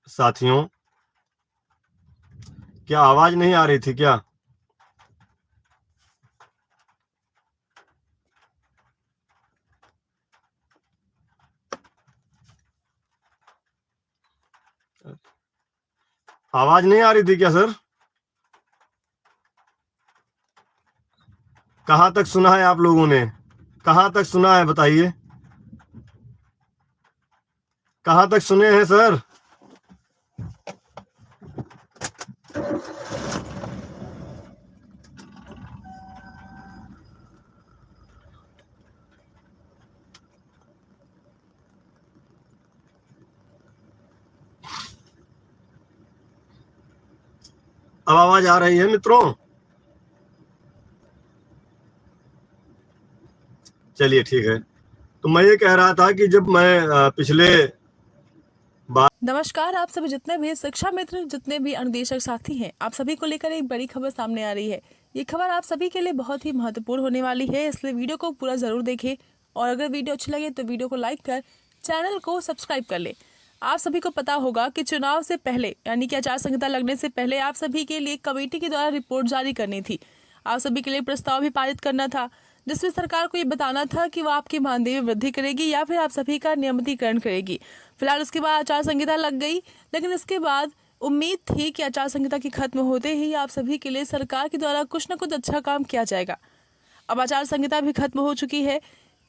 साथियों, क्या आवाज नहीं आ रही थी क्या? आवाज नहीं आ रही थी क्या सर? कहाँ तक सुना है आप लोगों ने? कहाँ तक सुना है बताइए? कहाँ तक सुने हैं सर? अब आवाज आ रही है मित्रों? चलिए ठीक है। तो मैं ये कह रहा था कि जब मैं पिछले नमस्कार, आप सभी जितने भी शिक्षा मित्र, जितने भी अनुदेशक साथी हैं, आप सभी को लेकर एक बड़ी खबर सामने आ रही है। ये खबर आप सभी के लिए बहुत ही महत्वपूर्ण होने वाली है, इसलिए वीडियो को पूरा जरूर देखें और अगर वीडियो अच्छी लगे तो वीडियो को लाइक कर चैनल को सब्सक्राइब कर ले। आप सभी को पता होगा कि चुनाव से पहले यानी कि आचार संहिता लगने से पहले आप सभी के लिए कमेटी के द्वारा रिपोर्ट जारी करनी थी। आप सभी के लिए प्रस्ताव भी पारित करना था, जिसमें सरकार को ये बताना था कि वो आपकी मानदेय में वृद्धि करेगी या फिर आप सभी का नियमितीकरण करेगी। फिलहाल उसके बाद आचार संहिता लग गई, लेकिन इसके बाद उम्मीद थी कि आचार संहिता की खत्म होते ही आप सभी के लिए सरकार के द्वारा कुछ न कुछ अच्छा काम किया जाएगा। अब आचार संहिता भी खत्म हो चुकी है।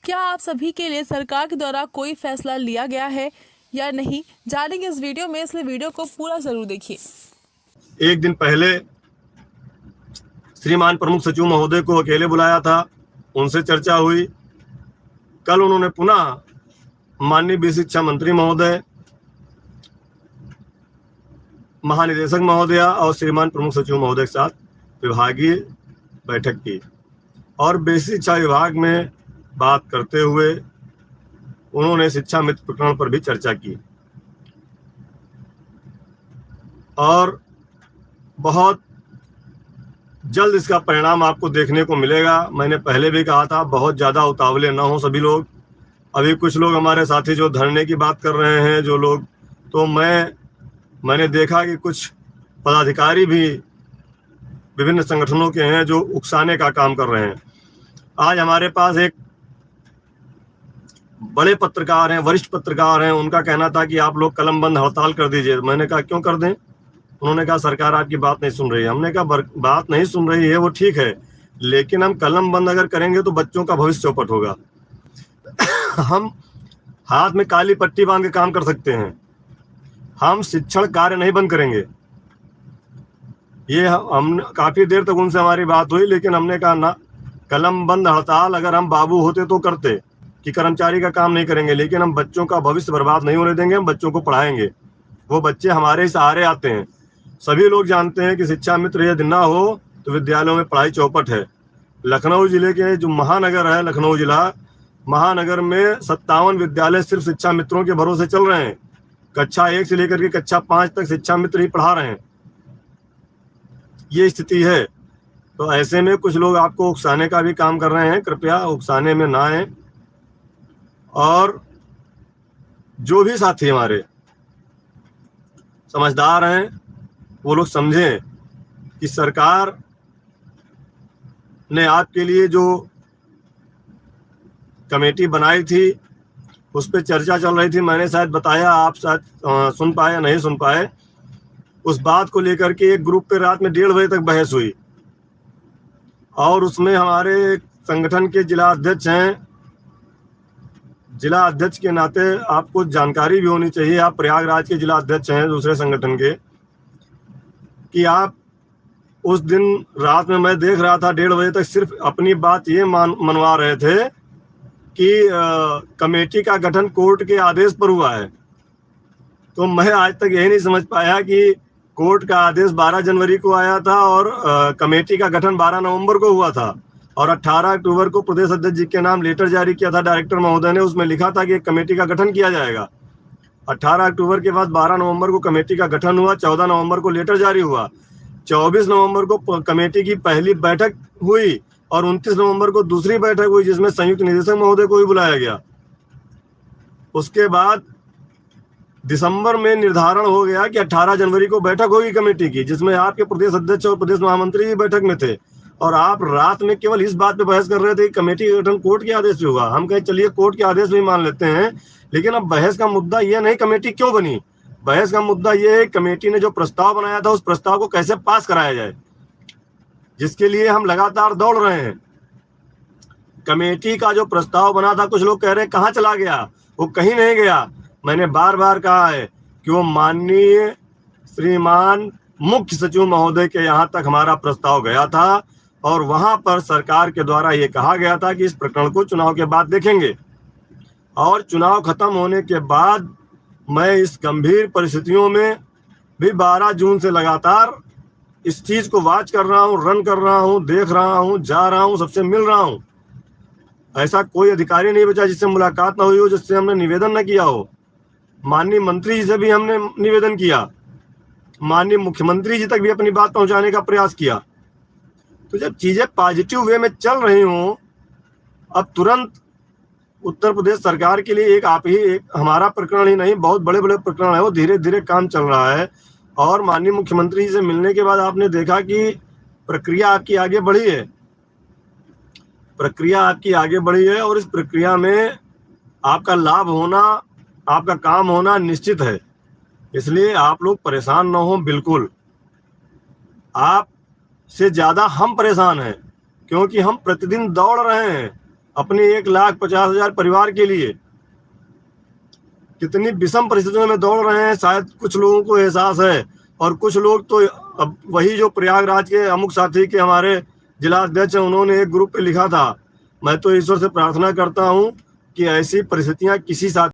क्या आप सभी के लिए सरकार के द्वारा कोई फैसला लिया गया है या नहीं, जानेंगे इस वीडियो में, इसलिए वीडियो को पूरा जरूर देखिए। एक दिन पहले श्रीमान प्रमुख सचिव महोदय को अकेले बुलाया था, उनसे चर्चा हुई। कल उन्होंने पुनः माननीय विधि शिक्षा मंत्री महोदय, महानिदेशक महोदया और श्रीमान प्रमुख सचिव महोदय के साथ विभागीय बैठक की और बेसिक शिक्षा विभाग में बात करते हुए उन्होंने शिक्षा मित्र प्रकरण पर भी चर्चा की और बहुत जल्द इसका परिणाम आपको देखने को मिलेगा। मैंने पहले भी कहा था, बहुत ज़्यादा उतावले ना हो सभी लोग। अभी कुछ लोग हमारे साथी जो धरने की बात कर रहे हैं, जो लोग, तो मैंने देखा कि कुछ पदाधिकारी भी विभिन्न संगठनों के हैं जो उकसाने का काम कर रहे हैं। आज हमारे पास एक बड़े पत्रकार हैं, वरिष्ठ पत्रकार हैं, उनका कहना था कि आप लोग कलम बंद हड़ताल कर दीजिए। मैंने कहा क्यों कर दें? उन्होंने कहा सरकार आपकी बात नहीं सुन रही है। हमने कहा बात नहीं सुन रही है वो ठीक है, लेकिन हम कलम बंद अगर करेंगे तो बच्चों का भविष्य चौपट होगा। हम हाथ में काली पट्टी बांध के काम कर सकते हैं, हम शिक्षण कार्य नहीं बंद करेंगे। ये हम काफी देर तक उनसे हमारी बात हुई, लेकिन हमने कहा ना, कलम बंद हड़ताल अगर हम बाबू होते तो करते कि कर्मचारी का काम नहीं करेंगे, लेकिन हम बच्चों का भविष्य बर्बाद नहीं होने देंगे। हम बच्चों को पढ़ाएंगे, वो बच्चे हमारे सहारे आते हैं। सभी लोग जानते हैं कि शिक्षा मित्र यदि ना हो तो विद्यालयों में पढ़ाई चौपट है। लखनऊ जिले के जो महानगर है, लखनऊ जिला महानगर में 57 विद्यालय सिर्फ शिक्षा मित्रों के भरोसे चल रहे हैं। कक्षा 1 से लेकर के कक्षा 5 तक शिक्षा मित्र ही पढ़ा रहे हैं। ये स्थिति है। तो ऐसे में कुछ लोग आपको उकसाने का भी काम कर रहे हैं, कृपया उकसाने में ना आए। और जो भी साथी हमारे समझदार हैं वो लोग समझें कि सरकार ने आपके लिए जो कमेटी बनाई थी उस पर चर्चा चल रही थी। मैंने शायद बताया, आप शायद सुन पाए या नहीं सुन पाए। उस बात को लेकर के एक ग्रुप पे रात में 1:30 बजे तक बहस हुई और उसमें हमारे संगठन के जिला अध्यक्ष हैं। जिला अध्यक्ष के नाते आपको जानकारी भी होनी चाहिए, आप प्रयागराज के जिला अध्यक्ष हैं दूसरे संगठन के, कि आप उस दिन रात में मैं देख रहा था 1:30 बजे तक सिर्फ अपनी बात ये मनवा रहे थे कि कमेटी का गठन कोर्ट के आदेश पर हुआ है। तो मैं आज तक यही नहीं समझ पाया कि कोर्ट का आदेश 12 जनवरी को आया था और कमेटी का गठन 12 नवंबर को हुआ था और 18 अक्टूबर को प्रदेश अध्यक्ष जी के नाम लेटर जारी किया था डायरेक्टर महोदय ने। उसमें लिखा था कि एक कमेटी का गठन किया जाएगा। 18 अक्टूबर के बाद 12 नवंबर को कमेटी का गठन हुआ, 14 नवंबर को लेटर जारी हुआ, 24 नवंबर को कमेटी की पहली बैठक हुई और 29 नवंबर को दूसरी बैठक हुई जिसमें संयुक्त निदेशक महोदय को भी बुलाया गया। उसके बाद दिसंबर में निर्धारण हो गया कि 18 जनवरी को बैठक होगी कमेटी की, जिसमें आपके प्रदेश अध्यक्ष और प्रदेश महामंत्री भी बैठक में थे, और आप रात में केवल इस बात पे बहस कर रहे थे कि कमेटी का गठन कोर्ट के आदेश से होगा। हम कहे चलिए कोर्ट के आदेश भी मान लेते हैं, लेकिन अब बहस का मुद्दा यह नहीं कमेटी क्यों बनी, बहस का मुद्दा यह है कमेटी ने जो प्रस्ताव बनाया था उस प्रस्ताव को कैसे पास कराया जाए, जिसके लिए हम लगातार दौड़ रहे हैं। कमेटी का जो प्रस्ताव बना था, कुछ लोग कह रहे हैं कहाँ चला गया, वो कहीं नहीं गया। मैंने बार बार कहा है कि वो माननीय श्रीमान मुख्य सचिव महोदय के यहाँ तक हमारा प्रस्ताव गया था, और वहां पर सरकार के द्वारा ये कहा गया था कि इस प्रकरण को चुनाव के बाद देखेंगे। और चुनाव खत्म होने के बाद मैं इस गंभीर परिस्थितियों में भी 12 जून से लगातार इस चीज को वॉच कर रहा हूँ, रन कर रहा हूँ, देख रहा हूँ, जा रहा हूँ, सबसे मिल रहा हूँ। ऐसा कोई अधिकारी नहीं बचा जिससे मुलाकात ना हुई हो, जिससे हमने निवेदन न किया हो। माननीय मंत्री जी से भी हमने निवेदन किया, माननीय मुख्यमंत्री जी तक भी अपनी बात पहुंचाने का प्रयास किया। तो जब चीजें पॉजिटिव वे में चल रही हों, अब तुरंत उत्तर प्रदेश सरकार के लिए एक हमारा प्रकरण ही नहीं, बहुत बड़े बड़े प्रकरण है, वो धीरे धीरे काम चल रहा है। और माननीय मुख्यमंत्री जी से मिलने के बाद आपने देखा कि प्रक्रिया आपकी आगे बढ़ी है, प्रक्रिया आपकी आगे बढ़ी है, और इस प्रक्रिया में आपका लाभ होना, आपका काम होना निश्चित है। इसलिए आप लोग परेशान ना हो, बिल्कुल। आप से ज्यादा हम परेशान हैं, क्योंकि हम प्रतिदिन दौड़ रहे हैं अपने 1,50,000 परिवार के लिए। कितनी विषम परिस्थितियों में दौड़ रहे हैं, शायद कुछ लोगों को एहसास है, और कुछ लोग तो अब वही जो प्रयागराज के अमुक साथी के हमारे जिला अध्यक्ष हैं, उन्होंने एक ग्रुप पे लिखा था। मैं तो ईश्वर से प्रार्थना करता हूं कि ऐसी परिस्थितियां किसी साथी